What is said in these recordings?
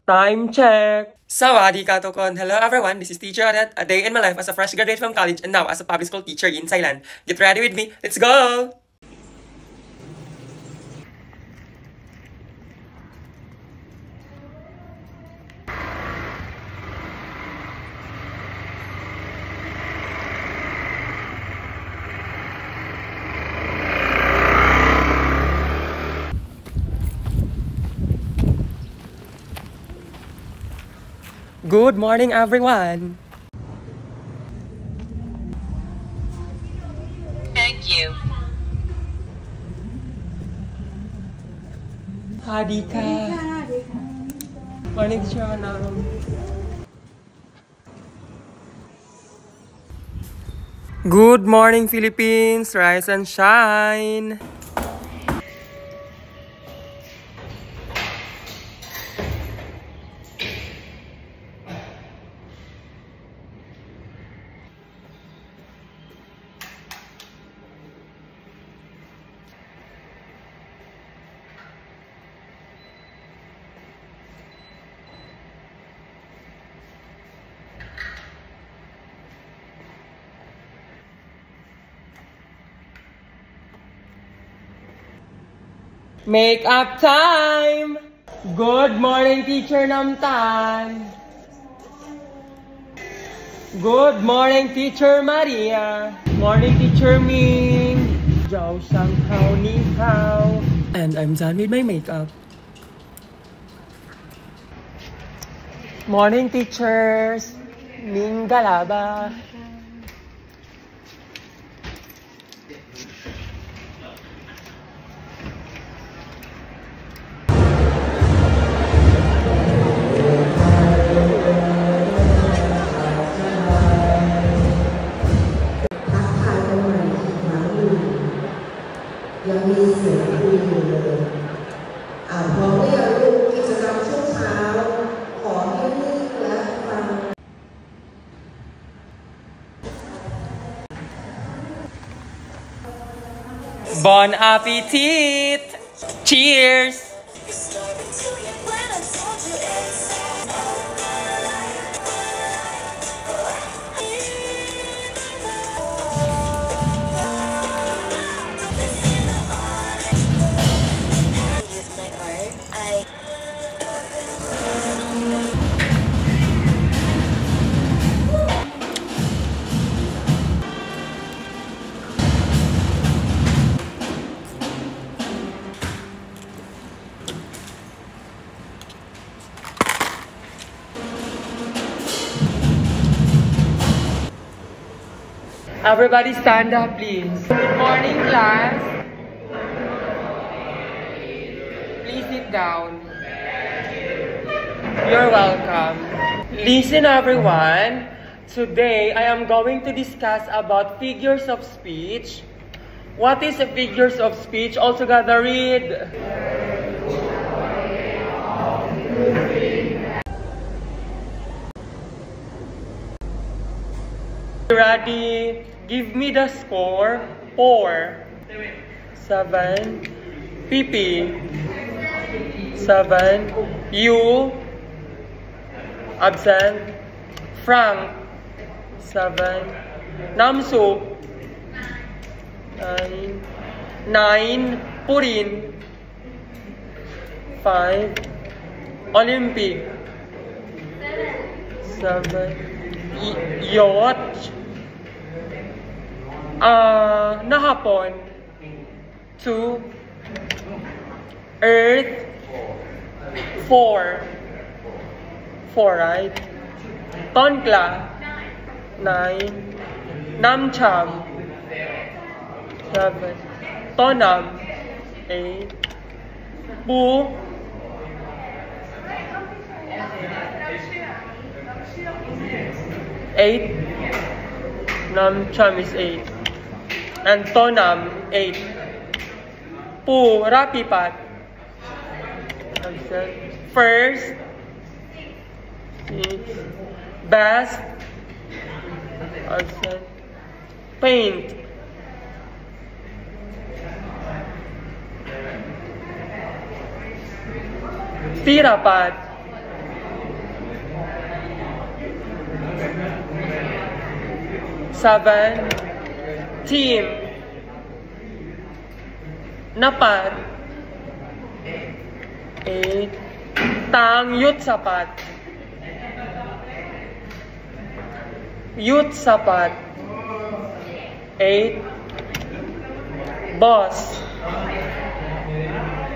Time check! Sawadee ka, Tokon! Hello everyone, this is Teacher Adet, a day in my life as a fresh graduate from college and now as a public school teacher in Thailand. Get ready with me, let's go! Good morning, everyone! Thank you. Hadika! Morning, Teacher Manam. Good morning, Philippines! Rise and shine! Make up time! Good morning, Teacher Namtan! Good morning, Teacher Maria! Morning, Teacher Ming! Jiao Shang Hao Ni Hao! And I'm done with my makeup. Morning, teachers! Ming Galaba! Bon appetit! Cheers! Everybody stand up, please. Good morning, class. Please sit down. You're welcome. Listen, everyone. Today, I am going to discuss about figures of speech. What is a figures of speech? All together read. Ready? Give me the score. 4. 7. Pipi. 7. You. Absent. Frank. 7. Namsu. 9. 9. Purin. 5. Olympic. 7. Yacht. Nahapon. 2. Earth. 4. 4, right? Tonkla. 9. Namcham. 7. Tonam. 8. Bu. 8. Namcham is 8. And Tonam, 8. Pu, Rapipat. First. 6. Best. Paint. Tirapat. 7. Team. Napat. 8. Tang Yut Sapat. Yut Sapat. 8. Boss.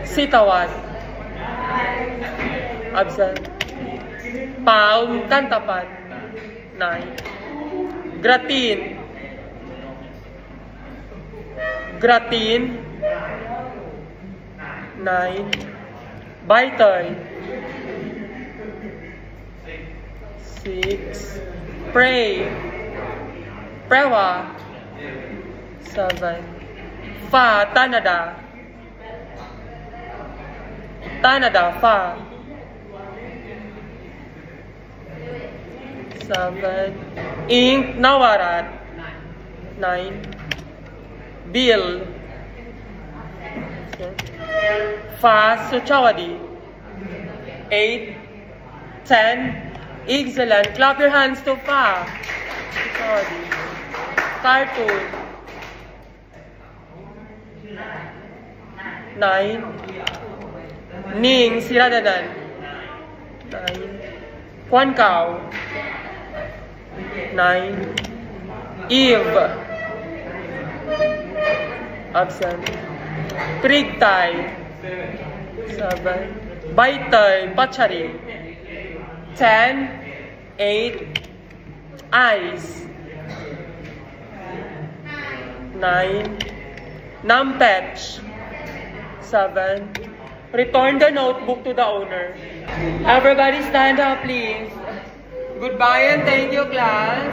Sitawat. Absent. Palm Tantapat. 9. Gratin. Gratin. 9. Baitoy. 6. Pray. Prewa. 7. Fa Tanada. Tanada Fa. 7. Ink Nawarat. 9. Bill. Fa Suchawadi. 8. 10. Excellent. Clap your hands to Fa Suchawadi. Cartoon. 9. Ning Siradanan. 9. Kwan Kao. 9. Eve. Absent. Trigtay. 7. Baitoy Pachari. 10. 8. Ice. 9. Numpetch. 7. Return the notebook to the owner. Everybody stand up, please. Goodbye and thank you, class.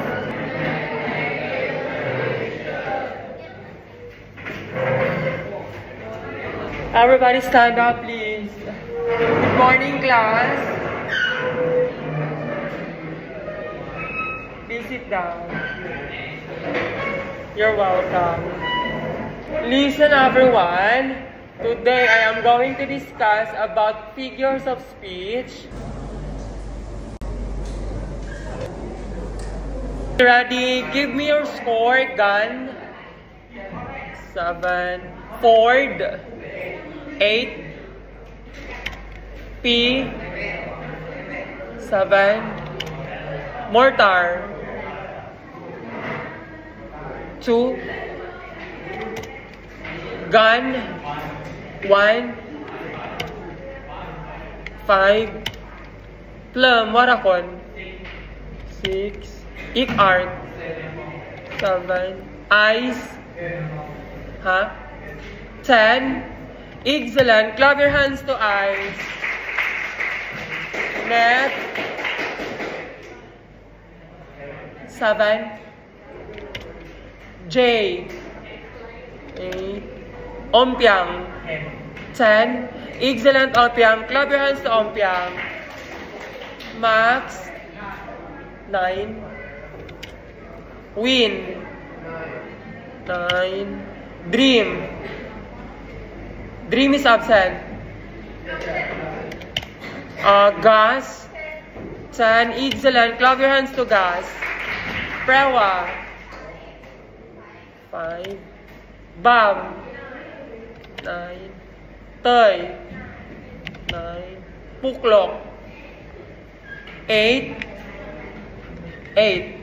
Everybody stand up, please. Good morning, class. Please sit down. You're welcome. Listen, everyone. Today, I am going to discuss about figures of speech. Ready? Give me your score. Gun. 7. Ford. 8. P. 7. Mortar. 2. Gun. 1. 5. Plum Warakon. 6. Art. 7. Ice. 10. Excellent. Clap your hands to ice. Net. 7. J. 8. Ompiang. 10. Excellent, Ompiang. Clap your hands to Ompiang. Max. 9. Win. 9. Dream. Dream is absent. Gas. 10. Excellent. Clap your hands to Gas. Prewa. 5. Bam. 9. Toy. 9. Puklok. 8. 8.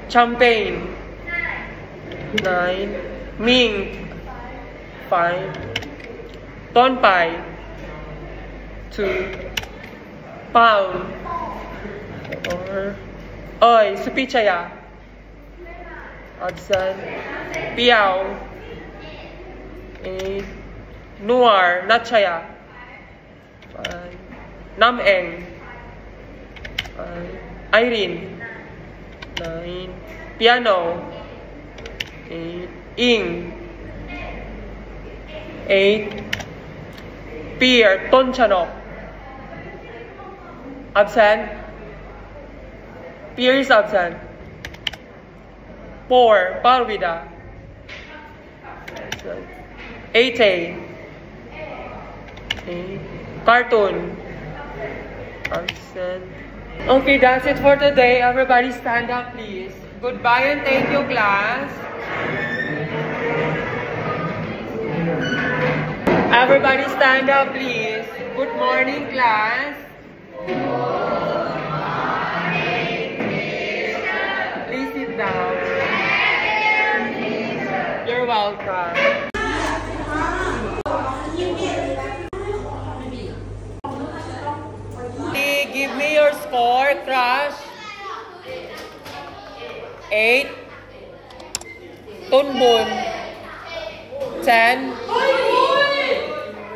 Champagne. 9. Mink. 5. Tonpai. 2. Pound. 4. Oy, Supichaya. Absent. Piao. 8. Noir. Natchaya. 5. Nameng. 5. Irene. 9. Piano. 8. Ing. 8. Peer. Tonchanok. Absent. Peer is absent. 4. Parvida. 8. 8. Cartoon. Absent. Okay, that's it for today. Everybody stand up, please. Goodbye and thank you, class. Everybody stand up, please. Good morning, class. Please sit down. You're welcome. Give me your score, Crush. 8. Tunbun. 10.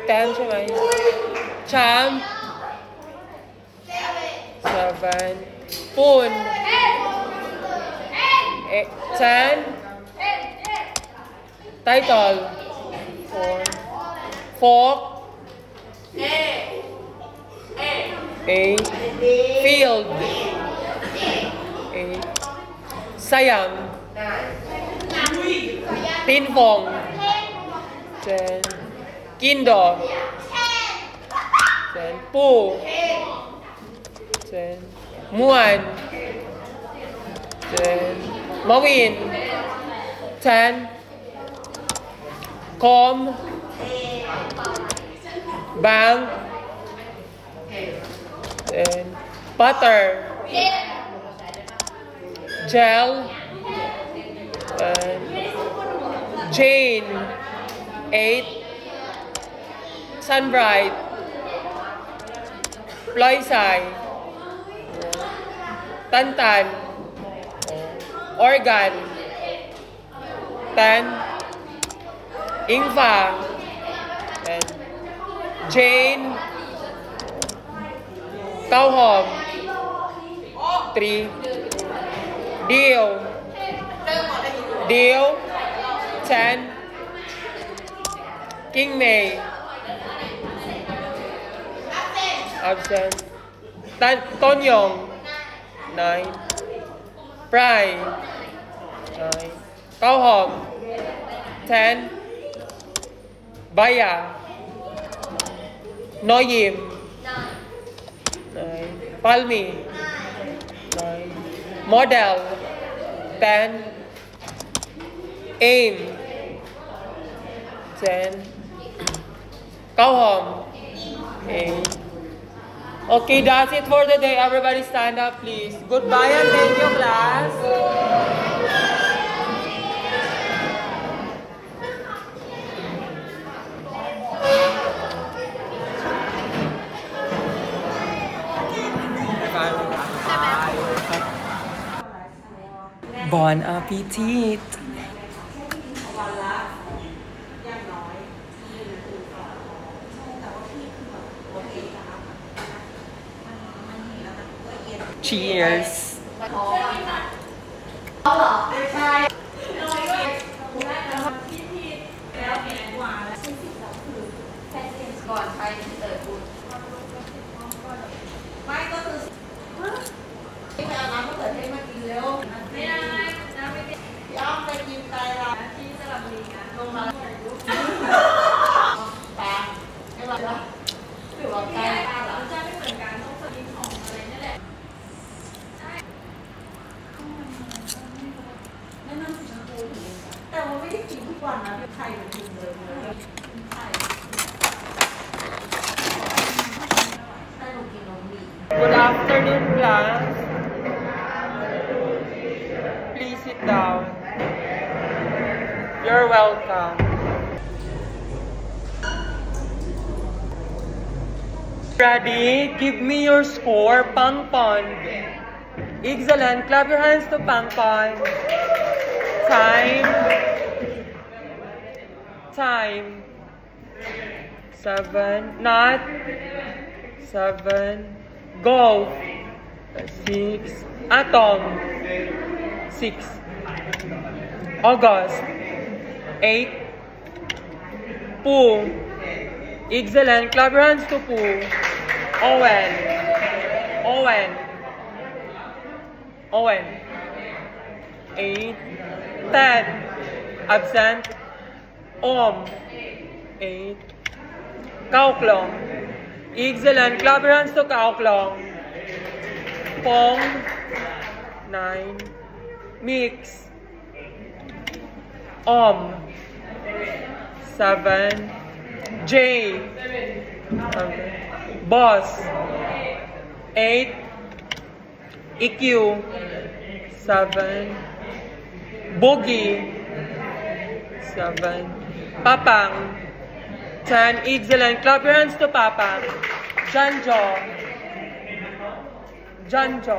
10 ใช่ไหม Champ. 7. Poon. 10. Title. 4. Fork. 8. Field. 8. Sayang. Tin Phong. 10. Kindo. 10. Poo. 10. Muan. 10. Mawin. 10. Com. Bank. 10. Butter. Gel. And Jane. 8. Sunbright. Ploysai. Tantan. Organ. 10. Ingfa. And Jane. Kauhom. 3. Deal. Deal. 10. King May. Absent. Tonyong. 9. Pry. 9. Kauhom. 10. Baya. Noyim. 9. Palmi. 9. Model. 10. Aim. 10. Kauhom. 8. Okay, that's it for the day. Everybody stand up, please. Goodbye and thank you, class. Bon appetit! Cheers! Good afternoon, class. Please sit down. You're welcome. Ready? Give me your score, Pangpon. Excellent. Clap your hands to Pangpon. Time. 7. Not. 7. Golf. 6. Atom. 6. August. 8. Pooh. Excellent. Clap your hands to Pooh. Owen. 8. Ted. Absent. Om. 8. Kauklong. Excellent. Clap your hands to Kauklong. Pong. 9. Mix. 7. J. Boss. 8. EQ. 7. Boogie. 7. Papang. 10. Excellent. Clap your hands to Papang. Janjo. Janjo.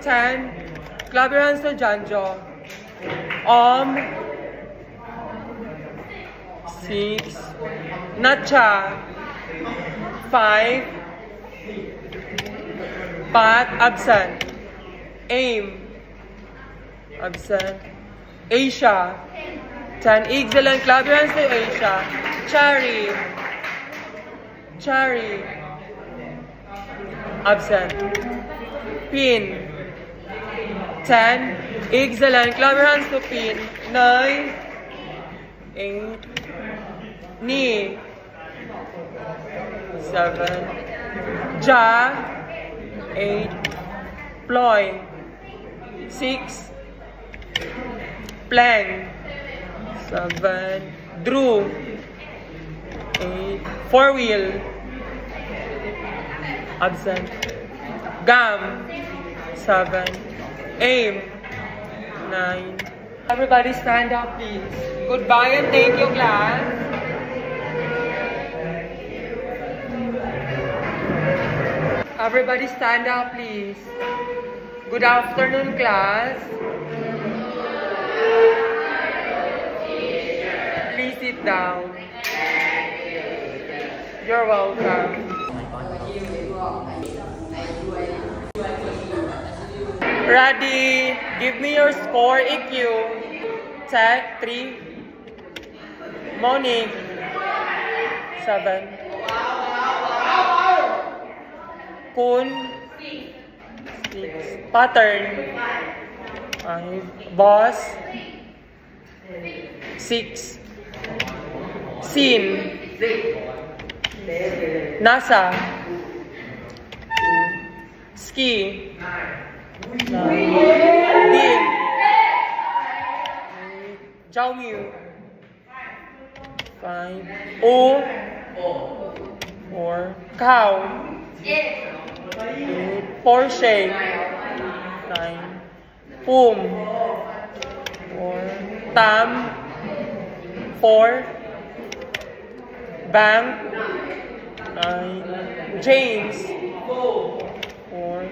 10. Clap your hands to Janjo. 6. Nacha. 5. Pat. Absent. Aim. Absent. Asia. 10. Excellent. Clap your hands to Asia. Cherry. Cherry. Absent. Pin. 10. Excellent. Clap your hands to Pin. 9. 8. Knee. 7. Ja. 8. Ploy. 6. Plank. 7. Drew. 8. Four wheel. Absent. Gum. 7. Aim. 9. Everybody stand up, please. Goodbye and thank you, class. Everybody stand up, please. Good afternoon, class. Please sit down. You're welcome. Ready? Give me your score, EQ. Tech, 3. Monique, 7. Kun, 6. Pattern, 5. Boss, 6. Scene, NASA, 2. Ski, 9. Big, Zhao Miu, 5. O, 4. Cow, 8. Porsche, 9. Pum, 4. Tam, 4. Bank, 9. James, 4.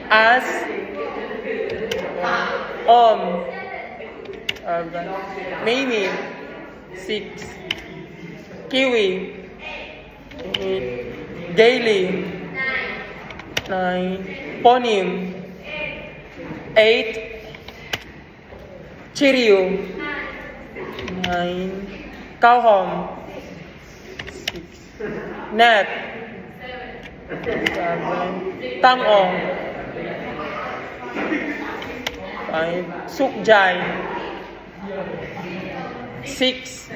As, 4. 7. Mimi, 6. Kiwi, 8. Gaily, 9. Ponym, 8. Chiryu, 9. Kauhom, 6. Net, 7. Tangong, 5. Sukjai, 6.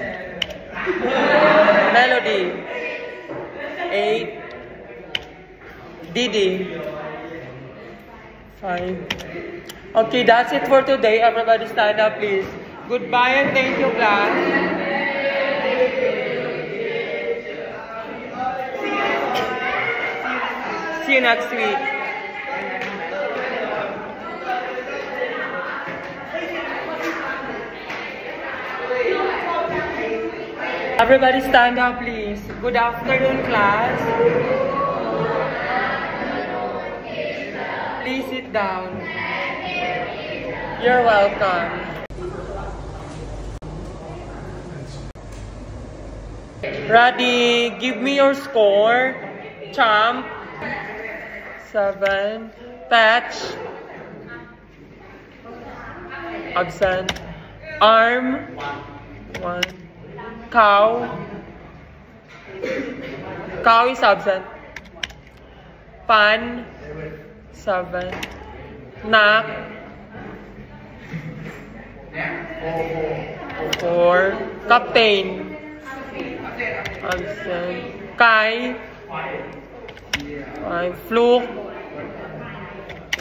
Melody, 8. Didi, 5. Okay, that's it for today. Everybody stand up, please. Goodbye and thank you, class. See you next week. Everybody stand up, please. Good afternoon, class. Please sit down. You're welcome. Ready? Give me your score. Champ, 7. Patch, absent. Arm, 1. Cow, cow is absent. Pan, 7. Knock, 4. Captain, absent. Kai, 5. Fluke,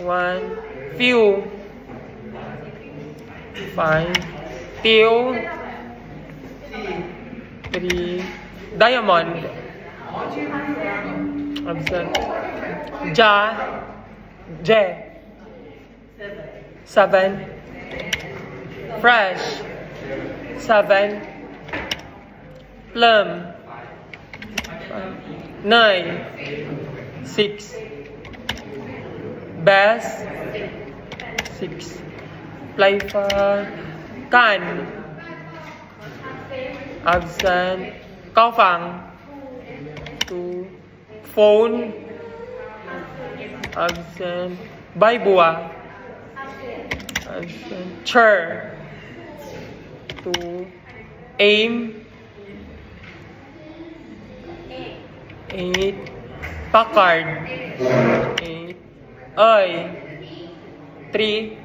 1, few. 5, till. 3, diamond. Absent. Ja. Je. 7, fresh. 7, plum. 9, 6, best. 6, playful. Can. Absent. Cao Phang. 2, phone. Absent. Bai Bua. Absent. Chair. 2, aim. 8, Packard. 8, Ơi. 3,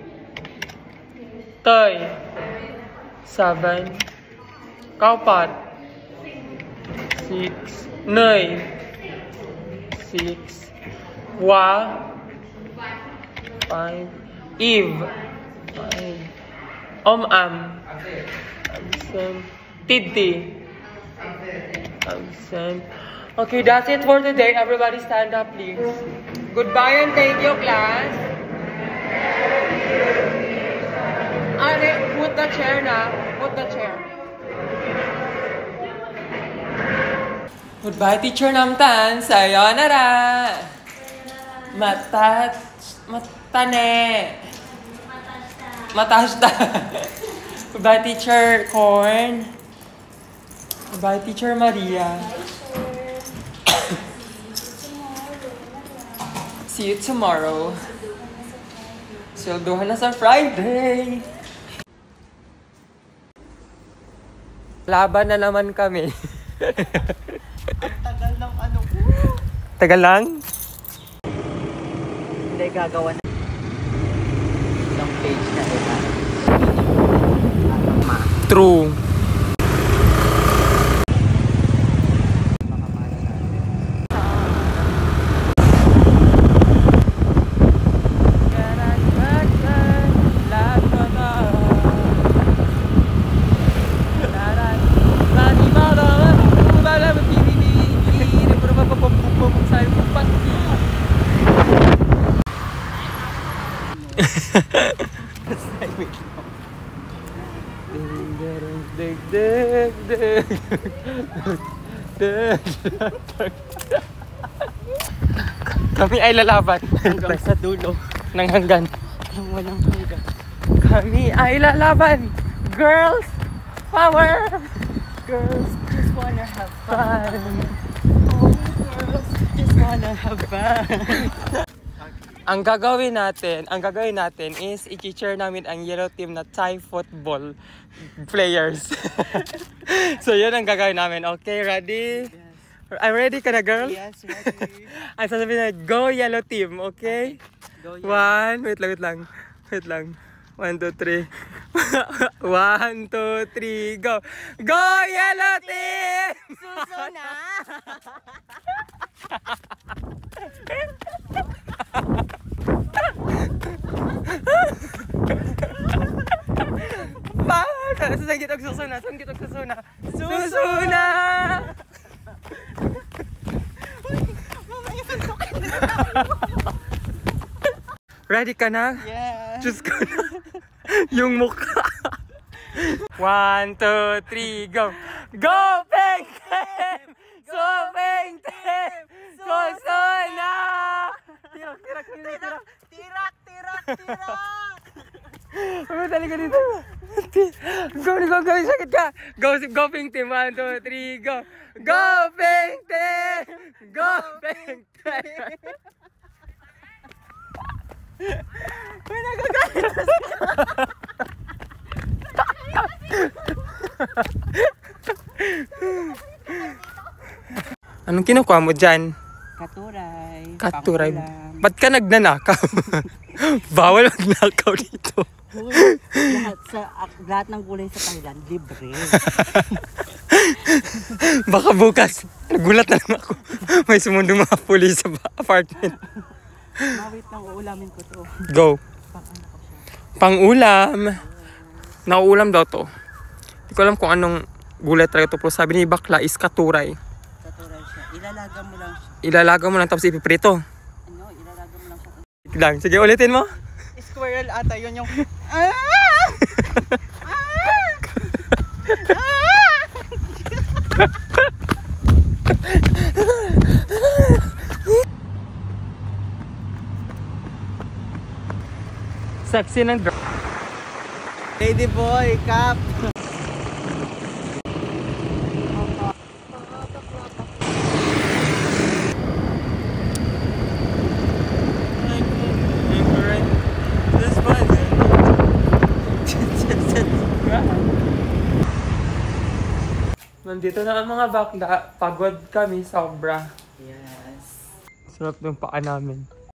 Tơi. 7, Cao Pat. 6, Nơi. 6, Wa. 5, Eve. 5, Am. Absent. Tidti. Absent. Okay, that's it for today. Everybody stand up, please. Goodbye and thank you, class. Put the chair na. Put the chair. Goodbye, teacher Namtan. Sayonara. Matane. Matashta. Goodbye, teacher Corn. Goodbye, teacher Maria. See you tomorrow. Sweldohan na sa Friday. Laban na naman kami. Ang tagal ng ano ko. Tagal lang? Hindi, gagawa na. Ilang page na ito. True. Kami ay lalaban Hanggang sa dulo. ng hanggan. Ang walang hanggan. Kami ay lalaban. Girls power. Girls just wanna have fun. Oh, girls just wanna have fun. Ang gagawin natin is i-cheer namin ang yellow team na Thai football players. So yun ang gagawin namin. Okay, ready? Yes. I'm ready ka na, girl? Yes, ready. Ang sasabihin na, go yellow team, okay? Go, yeah. Wait lang. 1, 2, 3. 1, 2, 3, go! Go yellow team! Suso na! Saan kitog susuna? Susuna! Ready ka na? Yeah. Diyos ko na. Yung mukha. 1, 2, 3, go! Go, Pink Team! Go, Pink Team! Susuna! Tirak! Dali ka dito. Go, sakit ka. Go, Pink Team. 1, 2, 3, go. Go, Pink Team! Go, Pink Team! May nagagalos ka. Anong kinukuha mo dyan? Katuray. Katuray. Pakulam. Ba't ka nagnanakaw? Bawal magnakaw dito. Lahat ng gulay sa Thailand, libre. Baka bukas, nagulat na lang ako. May sumundong mga pulis sa apartment. Mawit lang, uulamin ko to. Go. Pang ano ko siya. Pang-ulam. Nauulam daw to. Hindi ko alam kung anong gulay talaga to. Pero sabi ni bakla is katuray. Katuray siya. Ilalaga mo lang siya. Ilalaga mo lang tapos ipiprito. Ano, ilalaga mo lang siya. Lang. Sige, ulitin mo. Squirrel ata, yun yung... Sexy ng Lady boy, cap! Nandito na ang mga bakla. Pagod kami sobra. Yes. Sarap ng paa namin.